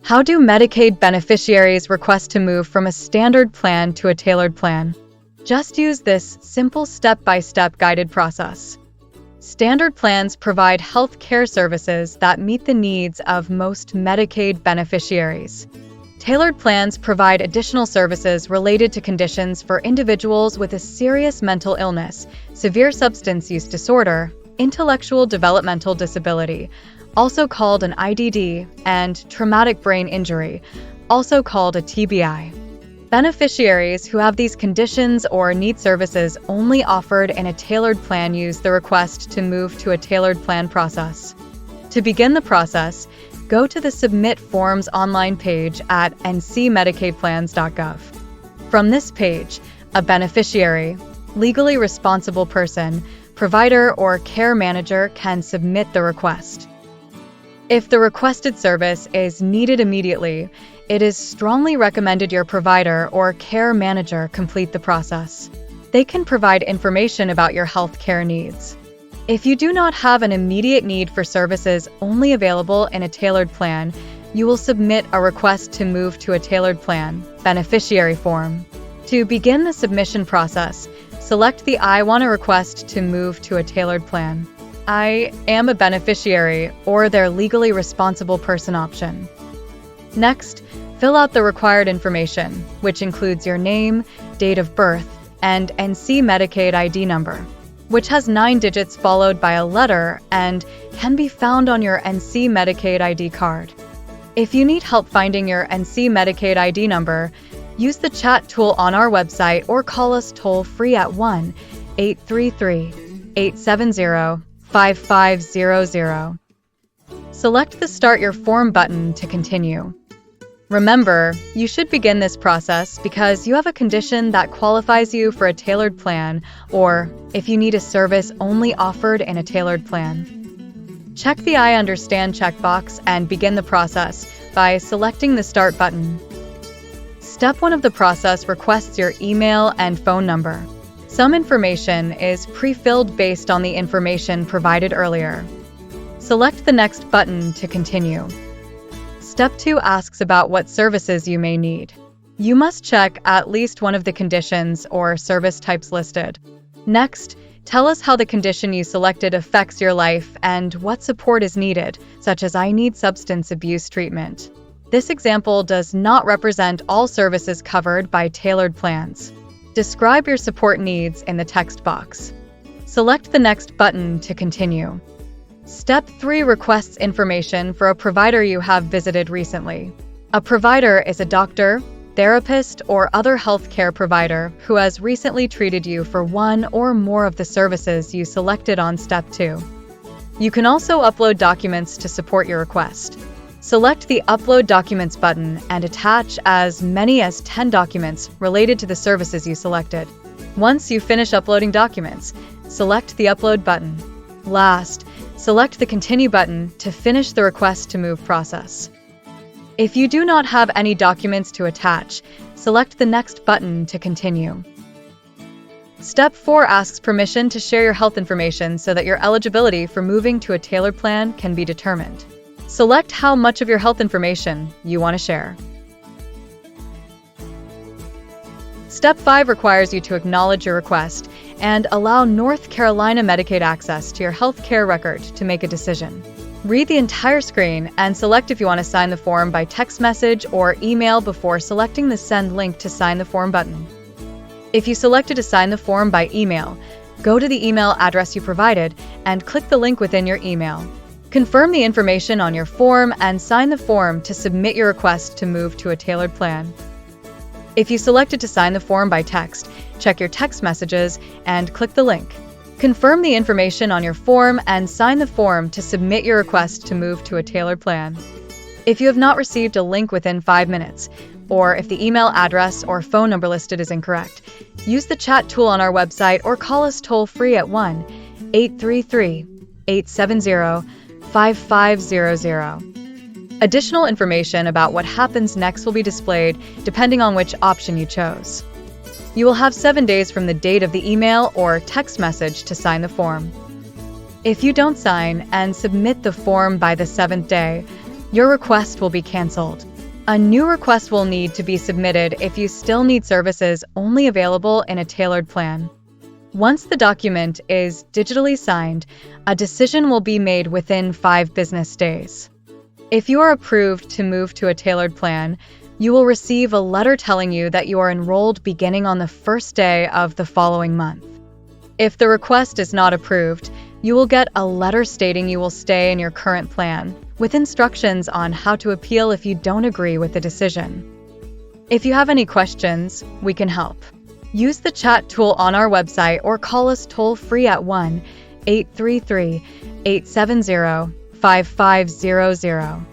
How do Medicaid beneficiaries request to move from a standard plan to a tailored plan? Just use this simple step-by-step guided process. Standard plans provide health care services that meet the needs of most Medicaid beneficiaries. Tailored plans provide additional services related to conditions for individuals with a serious mental illness, severe substance use disorder, intellectual developmental disability, also called an IDD, and traumatic brain injury, also called a TBI. Beneficiaries who have these conditions or need services only offered in a tailored plan use the request to move to a tailored plan process. To begin the process, go to the Submit Forms online page at ncmedicaidplans.gov. From this page, a beneficiary, legally responsible person, provider, or care manager can submit the request. If the requested service is needed immediately, it is strongly recommended your provider or care manager complete the process. They can provide information about your health care needs. If you do not have an immediate need for services only available in a tailored plan, you will submit a request to move to a tailored plan beneficiary form. To begin the submission process, select the I want to request to move to a tailored plan. I am a beneficiary or their legally responsible person option. Next, fill out the required information, which includes your name, date of birth, and NC Medicaid ID number, which has 9 digits followed by a letter and can be found on your NC Medicaid ID card. If you need help finding your NC Medicaid ID number, use the chat tool on our website or call us toll-free at 1-833-870-5500. Select the Start Your Form button to continue. Remember, you should begin this process because you have a condition that qualifies you for a tailored plan, or if you need a service only offered in a tailored plan. Check the I understand checkbox and begin the process by selecting the Start button. Step 1 of the process requests your email and phone number. Some information is pre-filled based on the information provided earlier. Select the Next button to continue. Step 2 asks about what services you may need. You must check at least one of the conditions or service types listed. Next, tell us how the condition you selected affects your life and what support is needed, such as I need substance abuse treatment. This example does not represent all services covered by tailored plans. Describe your support needs in the text box. Select the Next button to continue. Step 3 requests information for a provider you have visited recently. A provider is a doctor, therapist, or other healthcare provider who has recently treated you for one or more of the services you selected on Step 2. You can also upload documents to support your request. Select the Upload Documents button and attach as many as 10 documents related to the services you selected. Once you finish uploading documents, select the Upload button. Last, select the Continue button to finish the Request to Move process. If you do not have any documents to attach, select the Next button to continue. Step 4 asks permission to share your health information so that your eligibility for moving to a tailored plan can be determined. Select how much of your health information you want to share. Step 5 requires you to acknowledge your request and allow North Carolina Medicaid access to your health care record to make a decision. Read the entire screen and select if you want to sign the form by text message or email before selecting the Send link to sign the form button. If you selected to sign the form by email, go to the email address you provided and click the link within your email. Confirm the information on your form and sign the form to submit your request to move to a tailored plan. If you selected to sign the form by text, check your text messages and click the link. Confirm the information on your form and sign the form to submit your request to move to a tailored plan. If you have not received a link within 5 minutes, or if the email address or phone number listed is incorrect, use the chat tool on our website or call us toll-free at 1-833-870-5500. Additional information about what happens next will be displayed depending on which option you chose. You will have 7 days from the date of the email or text message to sign the form. If you don't sign and submit the form by the 7th day, your request will be canceled. A new request will need to be submitted if you still need services only available in a tailored plan. Once the document is digitally signed, a decision will be made within 5 business days. If you are approved to move to a tailored plan, you will receive a letter telling you that you are enrolled beginning on the first day of the following month. If the request is not approved, you will get a letter stating you will stay in your current plan, with instructions on how to appeal if you don't agree with the decision. If you have any questions, we can help. Use the chat tool on our website or call us toll-free at 1-833-870-5500.